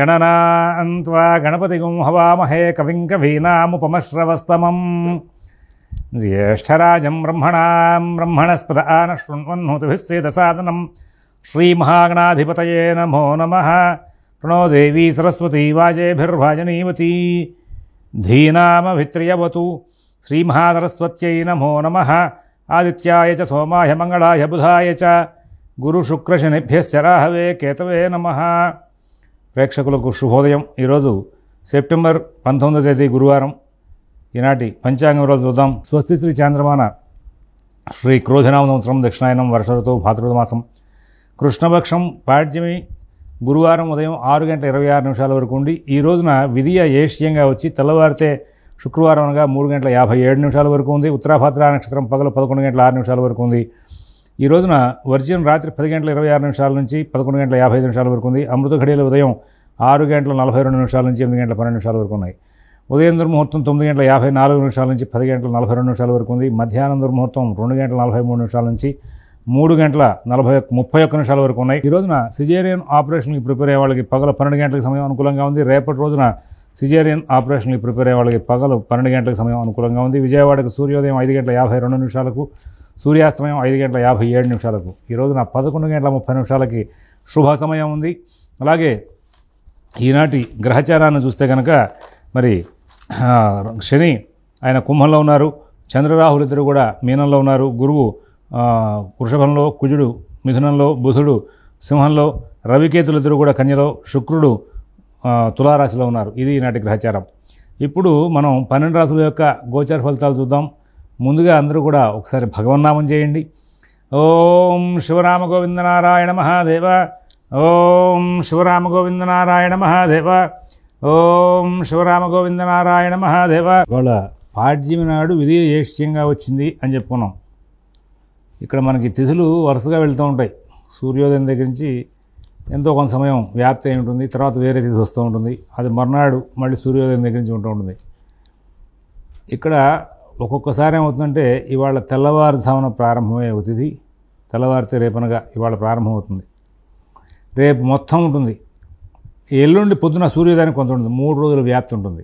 గణనాన్త్వా గణపతిగుం హవామహే కవిం కవీనాముపమశ్రవస్తమం జ్యేష్ఠరాజం బ్రహ్మణస్పద ఆనః శృణ్వన్నోతిభిస్సేదసాదనం శ్రీమహాగణాధిపతయే నమో నమః. ప్రణో దేవీ సరస్వతీ వాజేభిర్వాజనీవతీ ధీనామభిత్రియవతు. శ్రీమహాసరస్వత్యై నమో నమః. ఆదిత్యాయ చ సోమాయ మంగళాయ బుధాయ చ గురుశుక్రశనిభ్యశ్చ రాహవే కేతవే నమః. ప్రేక్షకులకు శుభోదయం. ఈరోజు సెప్టెంబర్ 19వ తేదీ గురువారం. ఈనాటి పంచాంగం రోజు చూద్దాం. స్వస్తి శ్రీ చాంద్రమాన శ్రీ క్రోధినామ సంవత్సరం దక్షిణాయనం వర్ష ఋతువు భాద్రపద మాసం కృష్ణపక్షం పాడ్యమి గురువారం ఉదయం 6:26 వరకు ఉండి ఈ రోజున విధియ ఏష్యంగా వచ్చి తెల్లవారితే శుక్రవారం అనగా 3:57 వరకు ఉంది. ఉత్తరాభాద్ర నక్షత్రం పగలు 11:06 వరకు ఉంది. ఈ రోజున వర్జ్యం రాత్రి 10:26 నుంచి 11:55 వరకు ఉంది. అమృత ఘడియలు ఉదయం 6:42 నుంచి 8:12 వరకు ఉన్నాయి. ఉదయం దుర్ముహూర్తం 9:54 నుంచి 10:42 వరకు ఉంది. మధ్యాహ్నం దుర్ముహూర్తం 2:43 నుంచి 3:31 వరకు ఉన్నాయి. ఈ రోజున సిజేరియన్ ఆపరేషన్కి ప్రిపేర్ అయ్యే వాళ్ళకి పగలు 12 గంటలకు సమయం అనుకూలంగా ఉంది. రేపటి రోజున సిజేరియన్ ఆపరేషన్కి ప్రిపేర్ అయ్యే వాళ్ళకి పగలు 12 గంటలకు సమయం అనుకూలంగా ఉంది. విజయవాడకు సూర్యోదయం 5:52 సూర్యాస్తమయం 5:57. ఈ రోజున 11:30 శుభ సమయం ఉంది. అలాగే ఈనాటి గ్రహచారాన్ని చూస్తే కనుక మరి శని ఆయన కుంభంలో ఉన్నారు. చంద్రరాహులు ఇద్దరు కూడా మీనంలో ఉన్నారు. గురువు వృషభంలో, కుజుడు మిథునంలో, బుధుడు సింహంలో, రవికేతులు ఇద్దరు కూడా కన్యలో, శుక్రుడు తులారాశిలో ఉన్నారు. ఇది ఈనాటి గ్రహచారం. ఇప్పుడు మనం 12 రాశుల యొక్క గోచార ఫలితాలు చూద్దాం. ముందుగా అందరూ కూడా ఒకసారి భగవన్నామం చేయండి. ఓం శివరామ గోవింద నారాయణ మహాదేవ. ఓం శివరామ గోవింద నారాయణ మహాదేవ. ఓం శివరామ గోవింద నారాయణ మహాదేవ. వాళ్ళ పాడ్యమి నాడు విధి ఏష్యంగా వచ్చింది అని చెప్పుకున్నాం. ఇక్కడ మనకి తిథులు వరుసగా వెళ్తూ ఉంటాయి. సూర్యోదయం దగ్గర నుంచి ఎంతో కొంత సమయం వ్యాప్తి అయి ఉంటుంది. తర్వాత వేరే తిథి వస్తూ ఉంటుంది. అది మర్నాడు మళ్ళీ సూర్యోదయం దగ్గర నుంచి ఉంటూ ఉంటుంది. ఇక్కడ ఒక్కొక్కసారి ఏమవుతుందంటే ఇవాళ తెల్లవారుజామున ప్రారంభమయ్యే తిథి తెల్లవారితే రేపనగా ఇవాళ ప్రారంభమవుతుంది. రేపు మొత్తం ఉంటుంది. ఎల్లుండి పొద్దున సూర్యోదయానికి కొంత ఉంటుంది. 3 రోజుల వ్యాప్తి ఉంటుంది.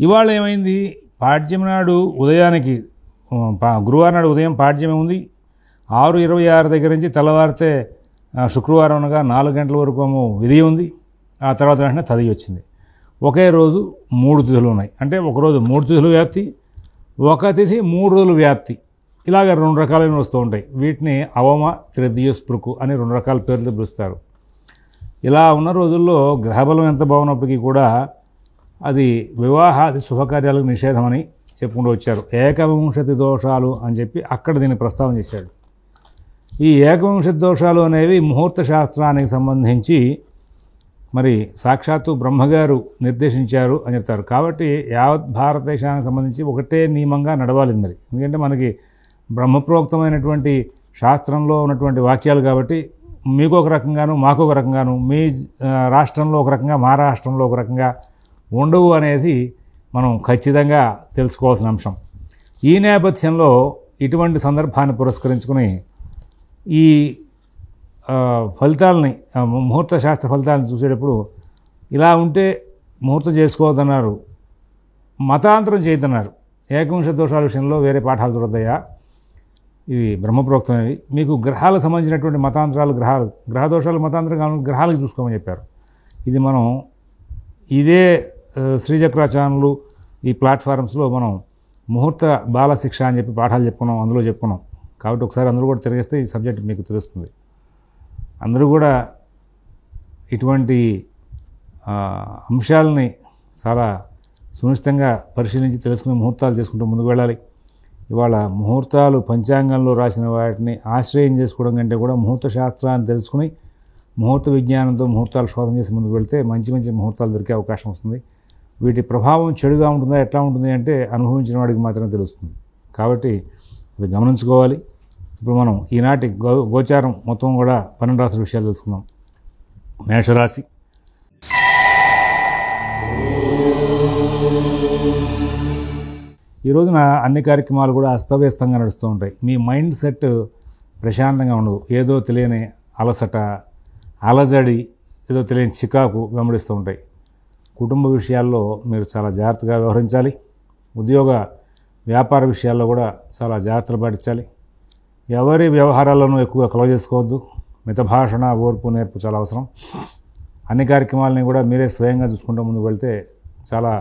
ఇవాళ ఏమైంది, పాడ్యమి నాడు ఉదయానికి గురువారం నాడు ఉదయం పాడ్యమి ఉంది. 6:26 దగ్గర నుంచి తెల్లవారితే శుక్రవారం అనగా 4 గంటల వరకు విధి ఉంది. ఆ తర్వాత వెంటనే తదియ వచ్చింది. ఒకే రోజు 3 తిథులు ఉన్నాయి. అంటే ఒకరోజు 3 తిథులు వ్యాప్తి, ఒక తిథి 3 రోజులు వ్యాప్తి. ఇలాగ 2 రకాలైన వస్తూ ఉంటాయి. వీటిని అవమ త్రిదియస్పృకు అని 2 రకాల పేర్లు పిలుస్తారు. ఇలా ఉన్న రోజుల్లో గ్రహబలం ఎంత బాగున్నప్పటికీ కూడా అది వివాహాది శుభకార్యాలకు నిషేధమని చెప్పుకుంటూ వచ్చారు. ఏకవింశతి దోషాలు అని చెప్పి అక్కడ దీన్ని ప్రస్తావన చేశాడు. ఈ ఏకవింశతి దోషాలు అనేవి ముహూర్త శాస్త్రానికి సంబంధించి మరి సాక్షాత్తు బ్రహ్మగారు నిర్దేశించారు అని చెప్తారు. కాబట్టి యావత్ భారతదేశానికి సంబంధించి ఒకటే నియమంగా నడవాలి మరి. ఎందుకంటే మనకి బ్రహ్మప్రోక్తమైనటువంటి శాస్త్రంలో ఉన్నటువంటి వాక్యాలు కాబట్టి మీకు ఒక రకంగాను మాకు ఒక రకంగాను, మీ రాష్ట్రంలో ఒక రకంగా మా రాష్ట్రంలో ఒక రకంగా ఉండవు అనేది మనం ఖచ్చితంగా తెలుసుకోవాల్సిన అంశం. ఈ నేపథ్యంలో ఇటువంటి సందర్భాన్ని పురస్కరించుకుని ఈ ఫలితాలని ముహూర్త శాస్త్ర ఫలితాలను చూసేటప్పుడు ఇలా ఉంటే ముహూర్తం చేసుకోవద్దన్నారు, మతాంతరం చేయొద్దన్నారు. ఏకవింశ దోషాల విషయంలో వేరే పాఠాలు చూడద్దయ్యా, ఇవి బ్రహ్మప్రోక్తమైనవి. మీకు గ్రహాలకు సంబంధించినటువంటి మతాంతరాలు గ్రహ దోషాలు మతాంతరం కావాలి, గ్రహాలకు చూసుకోమని చెప్పారు. ఇది మనం ఇదే శ్రీచక్ర ఛానళ్ళు ఈ ప్లాట్ఫామ్స్లో మనం ముహూర్త బాల శిక్ష అని చెప్పి పాఠాలు చెప్పుకున్నాం, అందులో చెప్పుకున్నాం. కాబట్టి ఒకసారి అందరూ కూడా తిరిగేస్తే ఈ సబ్జెక్ట్ మీకు తెలుస్తుంది. అందరూ కూడా ఇటువంటి అంశాలని చాలా సునిశ్చితంగా పరిశీలించి తెలుసుకుని ముహూర్తాలు చేసుకుంటూ ముందుకు వెళ్ళాలి. ఇవాళ ముహూర్తాలు పంచాంగంలో రాసిన వాటిని ఆశ్రయం చేసుకోవడం కంటే కూడా ముహూర్త శాస్త్రాన్ని తెలుసుకుని ముహూర్త విజ్ఞానంతో ముహూర్తాలు శోధన చేసి ముందుకు వెళ్తే మంచి మంచి ముహూర్తాలు దొరికే అవకాశం వస్తుంది. వీటి ప్రభావం చెడుగా ఉంటుందా ఎట్లా ఉంటుంది అంటే అనుభవించిన వాడికి మాత్రమే తెలుస్తుంది. కాబట్టి ఇది గమనించుకోవాలి. ఇప్పుడు మనం ఈనాటి గోచారం మొత్తం కూడా 12 రాశుల విషయాలు తెలుసుకుందాం. మేషరాశి. ఈ రోజున అన్ని కార్యక్రమాలు కూడా అస్తవ్యస్తంగా నడుస్తూ ఉంటాయి. మీ మైండ్ సెట్ ప్రశాంతంగా ఉండదు. ఏదో తెలియని అలసట, అలజడి, ఏదో తెలియని చికాకు వెంబడిస్తూ ఉంటాయి. కుటుంబ విషయాల్లో మీరు చాలా జాగ్రత్తగా వ్యవహరించాలి. ఉద్యోగ వ్యాపార విషయాల్లో కూడా చాలా జాగ్రత్తలు పాటించాలి. ఎవరి వ్యవహారాలను ఎక్కువగా కలవ చేసుకోవద్దు. మితభాషణ, ఓర్పు, నేర్పు చాలా అవసరం. అన్ని కార్యక్రమాలని కూడా మీరే స్వయంగా చూసుకుంటూ ముందుకు వెళ్తే చాలా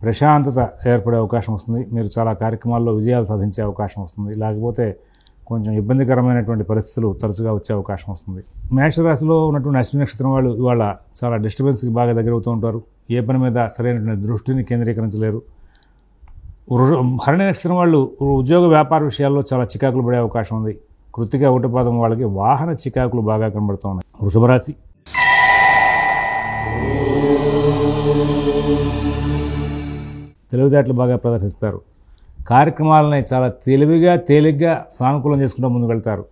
ప్రశాంతత ఏర్పడే అవకాశం వస్తుంది. మీరు చాలా కార్యక్రమాల్లో విజయాలు సాధించే అవకాశం వస్తుంది. లేకపోతే కొంచెం ఇబ్బందికరమైనటువంటి పరిస్థితులు తరచుగా వచ్చే అవకాశం వస్తుంది. మేషరాశిలో ఉన్నటువంటి అశ్విని నక్షత్రం వాళ్ళు ఇవాళ చాలా డిస్టర్బెన్స్కి బాగా దగ్గరవుతూ ఉంటారు. ఏ పని మీద సరైనటువంటి దృష్టిని కేంద్రీకరించలేరు. భరణి నక్షత్రం వాళ్ళు ఉద్యోగ వ్యాపార విషయాల్లో చాలా చికాకులు పడే అవకాశం ఉంది. కృత్తిక, ఒకటి పాదం వాళ్ళకి వాహన చికాకులు బాగా కనబడుతూ ఉన్నాయి. వృషభ రాశి తెలివితేటలు బాగా ప్రదర్శిస్తారు. కార్యక్రమాలని చాలా తేలిగ్గా సానుకూలం చేసుకుంటూ ముందుకు వెళ్తారు.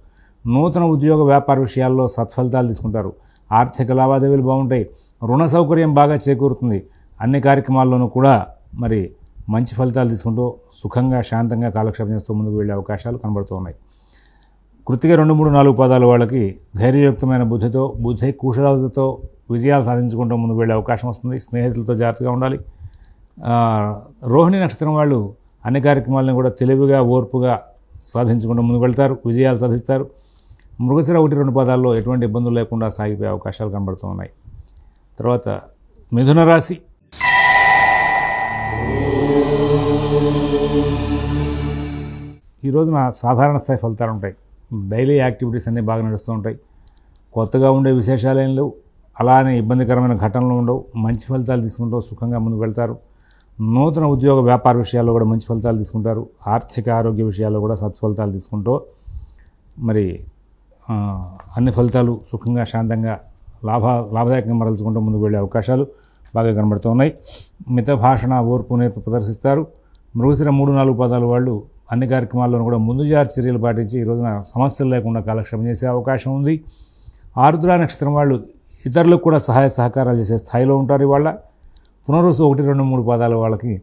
నూతన ఉద్యోగ వ్యాపార విషయాల్లో సత్ఫలితాలు తీసుకుంటారు. ఆర్థిక లావాదేవీలు బాగుంటాయి. రుణ సౌకర్యం బాగా చేకూరుతుంది. అన్ని కార్యక్రమాల్లోనూ కూడా మరి మంచి ఫలితాలు తీసుకుంటూ సుఖంగా, శాంతంగా కాలక్షేపం చేస్తూ ముందుకు వెళ్ళే అవకాశాలు కనబడుతూ ఉన్నాయి. కృత్తిక 2, 3, 4 పాదాల వాళ్ళకి ధైర్యయుక్తమైన బుద్ధి కుశలతతో విజయాలు సాధించుకుంటూ ముందుకు వెళ్ళే అవకాశం వస్తుంది. స్నేహితులతో జాగ్రత్తగా ఉండాలి. రోహిణి నక్షత్రం వాళ్ళు అన్ని కార్యక్రమాలను కూడా తెలివిగా, ఓర్పుగా సాధించుకుంటూ ముందుకు వెళ్తారు. విజయాలు సాధిస్తారు. మృగశిర 1, 2 పాదాల్లో ఎటువంటి ఇబ్బందులు లేకుండా సాగిపోయే అవకాశాలు కనబడుతూ ఉన్నాయి. తర్వాత మిథున రాశి ఈ రోజున సాధారణ స్థాయి ఫలితాలు ఉంటాయి. డైలీ యాక్టివిటీస్ అన్నీ బాగా నడుస్తూ ఉంటాయి. కొత్తగా ఉండే విశేషాలు ఏం లేవు. అలానే ఇబ్బందికరమైన ఘటనలు ఉండవు. మంచి ఫలితాలు తీసుకుంటూ సుఖంగా ముందుకు వెళ్తారు. నూతన ఉద్యోగ వ్యాపార విషయాల్లో కూడా మంచి ఫలితాలు తీసుకుంటారు. ఆర్థిక, ఆరోగ్య విషయాల్లో కూడా సత్ఫలితాలు తీసుకుంటూ మరి అన్ని ఫలితాలు సుఖంగా, శాంతంగా, లాభదాయకంగా మరల్చుకుంటూ ముందుకు వెళ్ళే అవకాశాలు బాగా కనబడుతూ ఉన్నాయి. మిత భాషణ, ఓర్పు, నేర్పు ప్రదర్శిస్తారు. మృగశిర 3, 4 పాదాల వాళ్ళు అన్ని కార్యక్రమాల్లోనూ కూడా ముందు జాగ్రత్త చర్యలు పాటించి ఈ రోజున సమస్యలు లేకుండా కాలక్షేపం చేసే అవకాశం ఉంది. ఆరుద్ర నక్షత్రం వాళ్ళు ఇతరులకు కూడా సహాయ సహకారాలు చేసే స్థాయిలో ఉంటారు. ఇవాళ పునరుసు 1, 2, 3 పాదాల వాళ్ళకి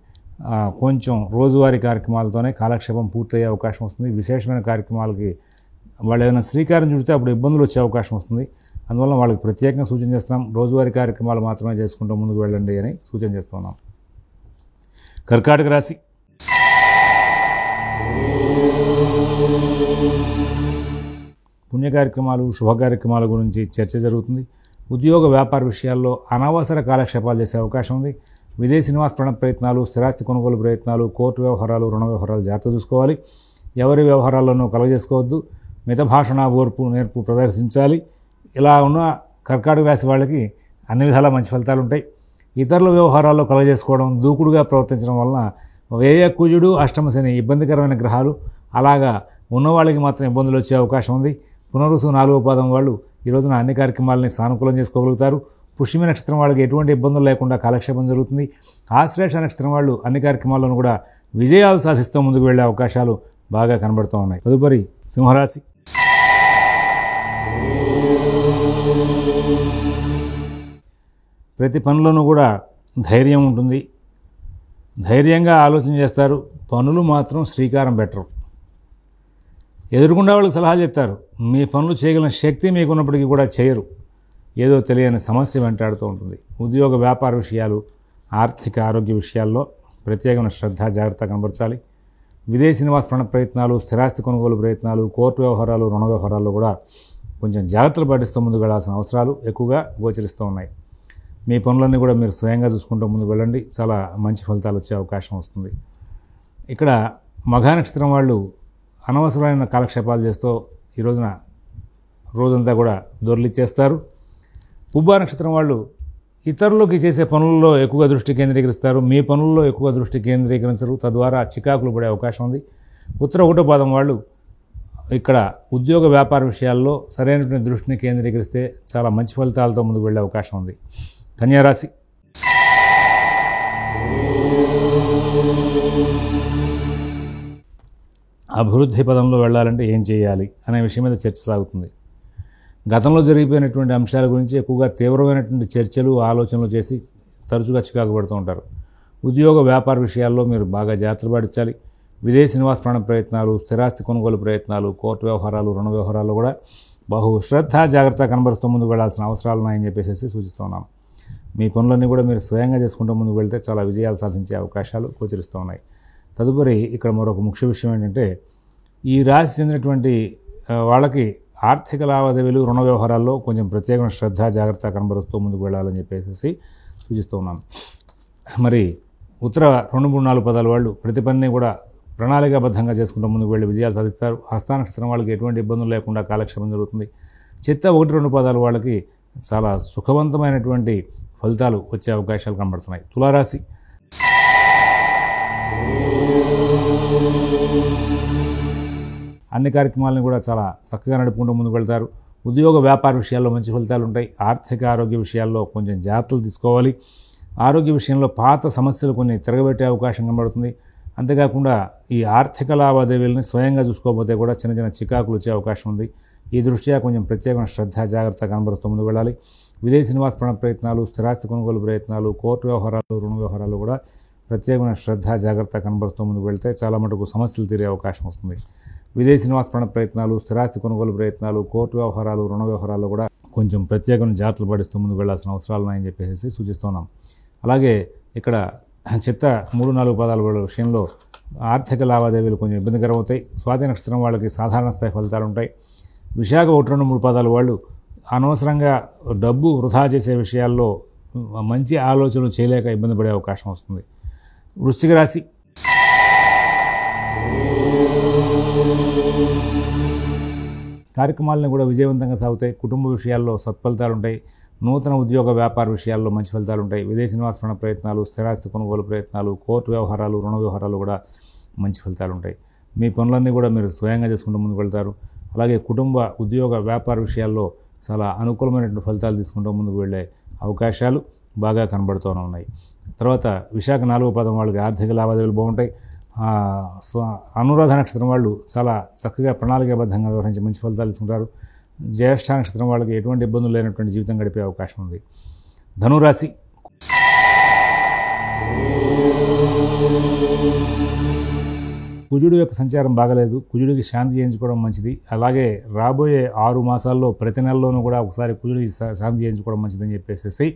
కొంచెం రోజువారీ కార్యక్రమాలతోనే కాలక్షేపం పూర్తయ్యే అవకాశం వస్తుంది. విశేషమైన కార్యక్రమాలకి వాళ్ళు ఏదైనా శ్రీకారం చుడితే అప్పుడు ఇబ్బందులు వచ్చే అవకాశం వస్తుంది. అందువల్ల వాళ్ళకి ప్రత్యేకంగా సూచన చేస్తున్నాం. రోజువారీ కార్యక్రమాలు మాత్రమే చేసుకుంటూ ముందుకు వెళ్ళండి అని సూచన చేస్తున్నాం. కర్కాటక రాశి పుణ్య కార్యక్రమాలు, శుభ కార్యక్రమాల గురించి చర్చ జరుగుతుంది. ఉద్యోగ వ్యాపార విషయాల్లో అనవసర కాలక్షేపాలు చేసే అవకాశం ఉంది. విదేశీ నివాస ప్రయత్నాలు, స్థిరాస్తి కొనుగోలు ప్రయత్నాలు, కోర్టు వ్యవహారాలు, రుణ వ్యవహారాలు జాగ్రత్త చూసుకోవాలి. ఎవరి వ్యవహారాల్లోనూ కలగజేసుకోవద్దు. మిత భాషణ, ఓర్పు, నేర్పు ప్రదర్శించాలి. ఇలా ఉన్న కర్కాటక రాశి వాళ్ళకి అన్ని విధాలా మంచి ఫలితాలు ఉంటాయి. ఇతరుల వ్యవహారాల్లో కలగజేసుకోవడం, దూకుడుగా ప్రవర్తించడం వలన వ్యయ, కుజుడు, అష్టమ శని ఇబ్బందికరమైన గ్రహాలు. అలాగా ఉన్నవాళ్ళకి మాత్రం ఇబ్బందులు వచ్చే అవకాశం ఉంది. పునరుసు 4వ పాదం వాళ్ళు ఈ రోజున అన్ని కార్యక్రమాలని సానుకూలం చేసుకోగలుగుతారు. పుష్యమి నక్షత్రం వాళ్ళకి ఎటువంటి ఇబ్బందులు లేకుండా కాలక్షేపం జరుగుతుంది. ఆశ్లేష నక్షత్రం వాళ్ళు అన్ని కార్యక్రమాల్లోనూ కూడా విజయాలు సాధిస్తూ ముందుకు వెళ్ళే అవకాశాలు బాగా కనబడుతూ ఉన్నాయి. తదుపరి సింహరాశి ప్రతి పనులను కూడా ధైర్యం ఉంటుంది. ధైర్యంగా ఆలోచన చేస్తారు. పనులు మాత్రం శ్రీకారం పెట్టరు. ఎదురుకుండా వాళ్ళకి సలహాలు చెప్తారు. మీ పనులు చేయగలిగిన శక్తి మీకున్నప్పటికీ కూడా చేయరు. ఏదో తెలియని సమస్య వెంటాడుతూ ఉంటుంది. ఉద్యోగ వ్యాపార విషయాలు, ఆర్థిక, ఆరోగ్య విషయాల్లో ప్రత్యేకమైన శ్రద్ధ, జాగ్రత్త కనబరచాలి. విదేశీ నివాస ప్రయత్నాలు, స్థిరాస్తి కొనుగోలు ప్రయత్నాలు, కోర్టు వ్యవహారాలు, రుణ వ్యవహారాల్లో కూడా కొంచెం జాగ్రత్తలు పాటిస్తూ ముందుకు వెళ్లాల్సిన అవసరాలు ఎక్కువగా గోచరిస్తూ ఉన్నాయి. మీ పనులన్నీ కూడా మీరు స్వయంగా చూసుకుంటూ ముందుకు వెళ్ళండి. చాలా మంచి ఫలితాలు వచ్చే అవకాశం వస్తుంది. ఇక్కడ మఘా నక్షత్రం వాళ్ళు అనవసరమైన కాలక్షేపాలు చేస్తూ ఈ రోజున రోజంతా కూడా దొర్లిచ్చేస్తారు. పుబ్బా నక్షత్రం వాళ్ళు ఇతరులకి చేసే పనుల్లో ఎక్కువగా దృష్టి కేంద్రీకరిస్తారు. మీ పనుల్లో ఎక్కువ దృష్టి కేంద్రీకరించరు. తద్వారా చికాకులు పడే అవకాశం ఉంది. ఉత్తర 1వ పాదం వాళ్ళు ఇక్కడ ఉద్యోగ వ్యాపార విషయాల్లో సరైనటువంటి దృష్టిని కేంద్రీకరిస్తే చాలా మంచి ఫలితాలతో ముందుకు వెళ్ళే అవకాశం ఉంది. కన్యారాశి అభివృద్ధి పదంలో వెళ్ళాలంటే ఏం చేయాలి అనే విషయం మీద చర్చ సాగుతుంది. గతంలో జరిగిపోయినటువంటి అంశాల గురించి ఎక్కువగా తీవ్రమైనటువంటి చర్చలు, ఆలోచనలు చేసి తరచుగా చికాకు పడుతూ ఉంటారు. ఉద్యోగ వ్యాపార విషయాల్లో మీరు బాగా జాగ్రత్తలు పాటించాలి. విదేశీ నివాస ప్రయత్నాలు, స్థిరాస్తి కొనుగోలు ప్రయత్నాలు, కోర్టు వ్యవహారాలు, రుణ వ్యవహారాలు కూడా శ్రద్ధ జాగ్రత్త కనబరుస్తూ ముందుకు వెళ్లాల్సిన అవసరాలు ఉన్నాయని చెప్పేసి సూచిస్తున్నాం. మీ పనులన్నీ కూడా మీరు స్వయంగా చేసుకుంటూ ముందుకు వెళ్తే చాలా విజయాలు సాధించే అవకాశాలు గోచరిస్తూ ఉన్నాయి. తదుపరి ఇక్కడ మరొక ముఖ్య విషయం ఏంటంటే, ఈ రాశి చెందినటువంటి వాళ్ళకి ఆర్థిక లావాదేవీలు రుణ వ్యవహారాల్లో కొంచెం ప్రత్యేకమైన శ్రద్ధ జాగ్రత్త కనబరుస్తూ ముందుకు వెళ్ళాలని చెప్పేసి సూచిస్తూ ఉన్నాం. మరి ఉత్తర 2, 3, 4 పదాల వాళ్ళు ప్రతి పనిని కూడా ప్రణాళికాబద్ధంగా చేసుకుంటూ ముందుకు వెళ్ళి విజయాలు సాధిస్తారు. హస్త నక్షత్రం వాళ్ళకి ఎటువంటి ఇబ్బందులు లేకుండా కాలక్షేపం జరుగుతుంది. చిత్త 1, 2 పదాల వాళ్ళకి చాలా సుఖవంతమైనటువంటి ఫలితాలు వచ్చే అవకాశాలు కనబడుతున్నాయి. తులారాశి అన్ని కార్యక్రమాలను కూడా చాలా చక్కగా నడుపుకుంటూ ముందుకు వెళ్తారు. ఉద్యోగ వ్యాపార విషయాల్లో మంచి ఫలితాలు ఉంటాయి. ఆర్థిక ఆరోగ్య విషయాల్లో కొంచెం జాగ్రత్తలు తీసుకోవాలి. ఆరోగ్య విషయంలో పాత సమస్యలు కొన్ని తిరగబెట్టే అవకాశం కనబడుతుంది. అంతేకాకుండా ఈ ఆర్థిక లావాదేవీలని స్వయంగా చూసుకోకపోతే కూడా చిన్న చిన్న చికాకులు వచ్చే అవకాశం ఉంది. ఈ దృష్ట్యా కొంచెం ప్రత్యేకమైన శ్రద్ధ జాగ్రత్త కనబరుస్తూ ముందుకు వెళ్ళాలి. విదేశీ నివాస ప్రయత్నాలు, స్థిరాస్తి కొనుగోలు ప్రయత్నాలు, కోర్టు వ్యవహారాలు, రుణ వ్యవహారాలు కూడా ప్రత్యేకమైన శ్రద్ధ జాగ్రత్త కనబరుస్తూ ముందుకు వెళ్తే చాలా మటుకు సమస్యలు తీరే అవకాశం వస్తుంది. విదేశీ నివాస ప్రయత్నాలు, స్థిరాస్తి కొనుగోలు ప్రయత్నాలు, కోర్టు వ్యవహారాలు, రుణ వ్యవహారాలు కూడా కొంచెం ప్రత్యేకమైన జాగ్రత్తలు పాటిస్తూ ముందుకు వెళ్లాల్సిన అవసరాలు ఉన్నాయని చెప్పేసి సూచిస్తున్నాం. అలాగే ఇక్కడ చిత్త 3, 4 పదాల విషయంలో ఆర్థిక లావాదేవీలు కొంచెం ఇబ్బందికరం అవుతాయి. స్వాతి నక్షత్రం వాళ్ళకి సాధారణ స్థాయి ఫలితాలు ఉంటాయి. విశాఖ 1, 2, 3 పదాల వాళ్ళు అనవసరంగా డబ్బు వృధా చేసే విషయాల్లో మంచి ఆలోచనలు చేయలేక ఇబ్బంది పడే అవకాశం వస్తుంది. వృశ్చిక రాశి కార్యక్రమాలను కూడా విజయవంతంగా సాగుతాయి. కుటుంబ విషయాల్లో సత్ఫలితాలు ఉంటాయి. నూతన ఉద్యోగ వ్యాపార విషయాల్లో మంచి ఫలితాలు ఉంటాయి. విదేశీ నివాస ప్రయత్నాలు, స్థిరాస్తి కొనుగోలు ప్రయత్నాలు, కోర్టు వ్యవహారాలు, రుణ వ్యవహారాలు కూడా మంచి ఫలితాలు ఉంటాయి. మీ పనులన్నీ కూడా మీరు స్వయంగా చేసుకుంటూ ముందుకు వెళ్తారు. అలాగే కుటుంబ ఉద్యోగ వ్యాపార విషయాల్లో చాలా అనుకూలమైనటువంటి ఫలితాలు తీసుకుంటూ ముందుకు వెళ్ళే అవకాశాలు బాగా కనబడుతూనే ఉన్నాయి. తర్వాత విశాఖ 4వ పదం వాళ్ళకి ఆర్థిక లావాదేవీలు బాగుంటాయి. అనురాధ నక్షత్రం వాళ్ళు చాలా చక్కగా ప్రణాళికాబద్ధంగా వ్యవహరించి మంచి ఫలితాలు తీసుకుంటారు. జ్యేష్ఠ నక్షత్రం వాళ్ళకి ఎటువంటి ఇబ్బందులు లేనటువంటి జీవితం గడిపే అవకాశం ఉంది. ధనురాశి కుజుడు యొక్క సంచారం బాగలేదు. కుజుడికి శాంతి చేయించుకోవడం మంచిది. అలాగే రాబోయే 6 మాసాల్లో ప్రతి నెలలోనూ కూడా ఒకసారి కుజుడికి శాంతి చేయించుకోవడం మంచిదని చెప్పేసి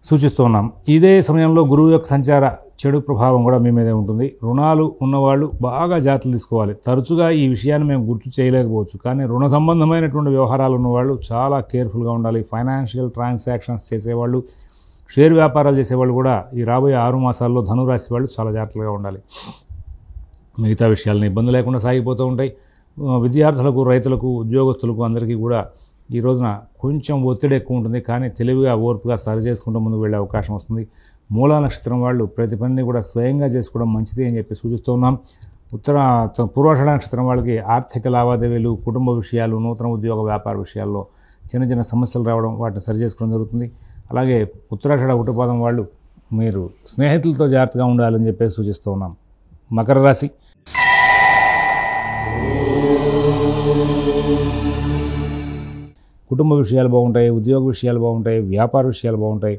సూచిస్తూ ఉన్నాం. ఇదే సమయంలో గురువు యొక్క సంచార చెడు ప్రభావం కూడా మీ మీదే ఉంటుంది. రుణాలు ఉన్నవాళ్ళు బాగా జాగ్రత్తలు తీసుకోవాలి. తరచుగా ఈ విషయాన్ని మేము గుర్తు చేయలేకపోవచ్చు, కానీ రుణ సంబంధమైనటువంటి వ్యవహారాలు ఉన్నవాళ్ళు చాలా కేర్ఫుల్గా ఉండాలి. ఫైనాన్షియల్ ట్రాన్సాక్షన్స్ చేసేవాళ్ళు, షేర్ వ్యాపారాలు చేసేవాళ్ళు కూడా ఈ రాబోయే 6 మాసాల్లో ధనురాశి వాళ్ళు చాలా జాగ్రత్తగా ఉండాలి. మిగతా విషయాలను ఇబ్బంది లేకుండా సాగిపోతూ ఉంటాయి. విద్యార్థులకు, రైతులకు, ఉద్యోగస్తులకు అందరికీ కూడా ఈ రోజున కొంచెం ఒత్తిడి ఎక్కువ ఉంటుంది, కానీ తెలివిగా ఓర్పుగా సరి చేసుకుంటూ ముందుకు వెళ్ళే అవకాశం వస్తుంది. మూలా నక్షత్రం వాళ్ళు ప్రతి పనిని కూడా స్వయంగా చేసుకోవడం మంచిది అని చెప్పి సూచిస్తూ ఉన్నాం. పూర్వాషాఢ నక్షత్రం వాళ్ళకి ఆర్థిక లావాదేవీలు, కుటుంబ విషయాలు, నూతన ఉద్యోగ వ్యాపార విషయాల్లో చిన్న చిన్న సమస్యలు రావడం, వాటిని సరి చేసుకోవడం జరుగుతుంది. అలాగే ఉత్తరాషాఢ 1వ పాదం వాళ్ళు మీరు స్నేహితులతో జాగ్రత్తగా ఉండాలని చెప్పి సూచిస్తూ ఉన్నాం. మకర రాశి కుటుంబ విషయాలు బాగుంటాయి, ఉద్యోగ విషయాలు బాగుంటాయి, వ్యాపార విషయాలు బాగుంటాయి.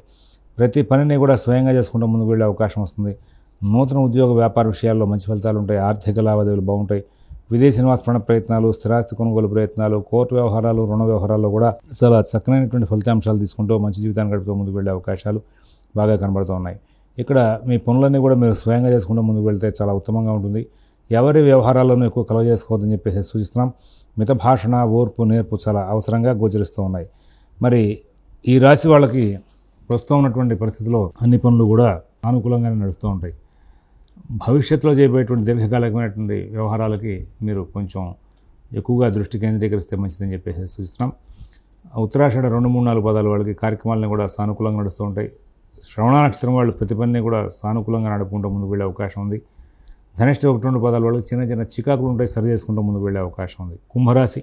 ప్రతి పనిని కూడా స్వయంగా చేసుకుంటూ ముందుకు వెళ్ళే అవకాశం వస్తుంది. నూతన ఉద్యోగ వ్యాపార విషయాల్లో మంచి ఫలితాలు ఉంటాయి. ఆర్థిక లావాదేవీలు బాగుంటాయి. విదేశీ నివాస ప్రయత్నాలు, స్థిరాస్తి కొనుగోలు ప్రయత్నాలు, కోర్టు వ్యవహారాలు, రుణ వ్యవహారాల్లో కూడా చాలా చక్కనైనటువంటి ఫలితాంశాలు తీసుకుంటూ మంచి జీవితాన్ని గడుపుతూ ముందుకు వెళ్ళే అవకాశాలు బాగా కనబడుతూ ఉన్నాయి. ఇక్కడ మీ పనులన్నీ కూడా మీరు స్వయంగా చేసుకుంటూ ముందుకు వెళ్తే చాలా ఉత్తమంగా ఉంటుంది. ఎవరి వ్యవహారాల్లోనూ ఎక్కువ కలవ చేసుకోవద్దని చెప్పేసి సూచిస్తున్నాం. మిత భాషణ, ఓర్పు, నేర్పు చాలా అవసరంగా గోచరిస్తూ ఉన్నాయి. మరి ఈ రాశి వాళ్ళకి ప్రస్తుతం ఉన్నటువంటి పరిస్థితిలో అన్ని పనులు కూడా అనుకూలంగానే నడుస్తూ ఉంటాయి. భవిష్యత్తులో చేయబోయేటువంటి దీర్ఘకాలికమైనటువంటి వ్యవహారాలకి మీరు కొంచెం ఎక్కువగా దృష్టి కేంద్రీకరిస్తే మంచిదని చెప్పేసి సూచిస్తున్నాం. ఉత్తరాషాఢ 2, 3, 4 పదాల వాళ్ళకి కార్యక్రమాలను కూడా సానుకూలంగా నడుస్తూ ఉంటాయి. శ్రవణ నక్షత్రం వాళ్ళు ప్రతి పనిని కూడా సానుకూలంగా నడుపుకుంటూ ముందుకు వెళ్ళే అవకాశం ఉంది. ధనిష్ట 1, 2 పదాల వాళ్ళకి చిన్న చిన్న చికాకులు ఉంటాయి, సరి చేసుకుంటూ ముందుకు వెళ్ళే అవకాశం ఉంది. కుంభరాశి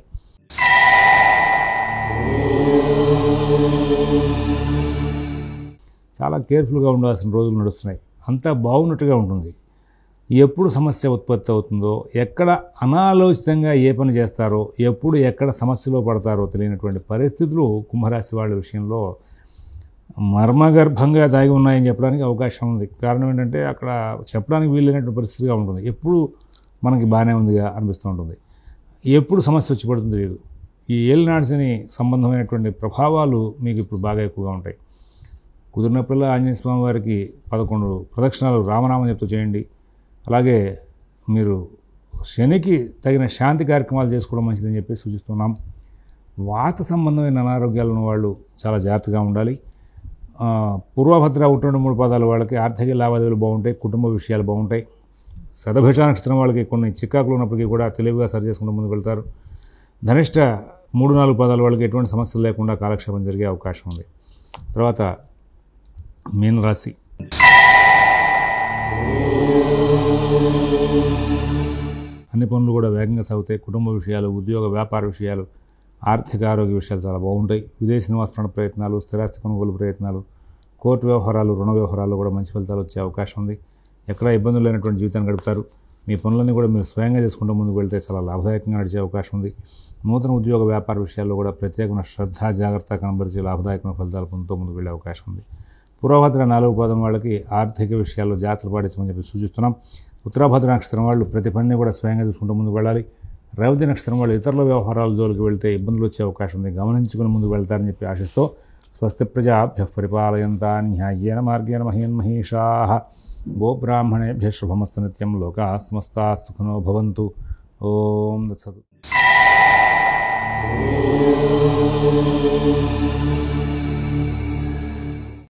చాలా కేర్ఫుల్గా ఉండాల్సిన రోజులు నడుస్తున్నాయి. అంతా బాగున్నట్టుగా ఉంటుంది. ఎప్పుడు సమస్య ఉత్పత్తి అవుతుందో, ఎక్కడ అనాలోచితంగా ఏ పని చేస్తారో, ఎప్పుడు ఎక్కడ సమస్యలో పడతారో తెలియనటువంటి పరిస్థితులు కుంభరాశి వాళ్ళ విషయంలో మర్మగర్భంగా దాగి ఉన్నాయని చెప్పడానికి అవకాశం ఉంది. కారణం ఏంటంటే అక్కడ చెప్పడానికి వీలైనటువంటి పరిస్థితిగా ఉంటుంది. ఎప్పుడు మనకి బాగానే ఉందిగా అనిపిస్తూ ఉంటుంది. ఎప్పుడు సమస్య వచ్చి పడుతుంది తెలియదు. ఈ ఏలినాటి శని సంబంధమైనటువంటి ప్రభావాలు మీకు ఇప్పుడు బాగా ఎక్కువగా ఉంటాయి. కుదిరినప్పుడల్లా ఆంజనేయ స్వామి వారికి 11 ప్రదక్షిణాలు రామనామం చెప్తూ చేయండి. అలాగే మీరు శనికి తగిన శాంతి కార్యక్రమాలు చేసుకోవడం మంచిదని చెప్పి సూచిస్తున్నాం. వాత సంబంధమైన అనారోగ్యాలు ఉన్న వాళ్ళు చాలా జాగ్రత్తగా ఉండాలి. పూర్వభద్ర 1-3 పాదాల వాళ్ళకి ఆర్థిక లావాదేవీలు బాగుంటాయి, కుటుంబ విషయాలు బాగుంటాయి. శతభిష నక్షత్రం వాళ్ళకి కొన్ని చికాకులు ఉన్నప్పటికీ కూడా తెలివిగా సరి చేసుకుంటూ ముందుకు వెళ్తారు. ధనిష్ట 3-4 పాదాల వాళ్ళకి ఎటువంటి సమస్యలు లేకుండా కాలక్షేపం జరిగే అవకాశం ఉంది. తర్వాత మీనరాశి. అన్ని పనులు కూడా వేగంగా సాగుతాయి. కుటుంబ విషయాలు, ఉద్యోగ వ్యాపార విషయాలు, ఆర్థిక ఆరోగ్య విషయాలు చాలా బాగుంటాయి. విదేశీ నివాస ప్రయత్నాలు, స్థిరాస్తి కొనుగోలు ప్రయత్నాలు, కోర్టు వ్యవహారాలు, రుణ వ్యవహారాలు కూడా మంచి ఫలితాలు వచ్చే అవకాశం ఉంది. ఎక్కడా ఇబ్బందులు లేనటువంటి జీవితాన్ని గడుపుతారు. మీ పనులన్నీ కూడా మీరు స్వయంగా చేసుకుంటూ ముందుకు వెళ్తే చాలా లాభదాయకంగా నడిచే అవకాశం ఉంది. నూతన ఉద్యోగ వ్యాపార విషయాల్లో కూడా ప్రత్యేకమైన శ్రద్ధ, జాగ్రత్త కనబరిచే లాభదాయకమైన ఫలితాలు పొందుతూ ముందుకు వెళ్ళే అవకాశం ఉంది. పూర్వభద్ర 4 పాదం వాళ్ళకి ఆర్థిక విషయాల్లో జాగ్రత్తలు పాటించమని చెప్పి సూచిస్తున్నాం. ఉత్తరాభద్ర నక్షత్రం వాళ్ళు ప్రతి పనిని కూడా స్వయంగా చూసుకుంటూ ముందుకు వెళ్ళాలి. రేవతి నక్షత్రం వాళ్ళు ఇతరుల వ్యవహారాల జోలికి వెళ్తే ఇబ్బందులు వచ్చే అవకాశం ఉంది. గమనించుకుని ముందుకు వెళ్తారని చెప్పి ఆశిస్తూ స్వస్తి ప్రజాభ్యః పరిపాలయంతాం న్యాయేన మార్గేణ మహీన్మహీషాః గోబ్రాహ్మణేభ్యః శుభమస్తు నిత్యం. లోకాః సమస్తాః సుఖినో భవంతు. ఓం తత్సత్.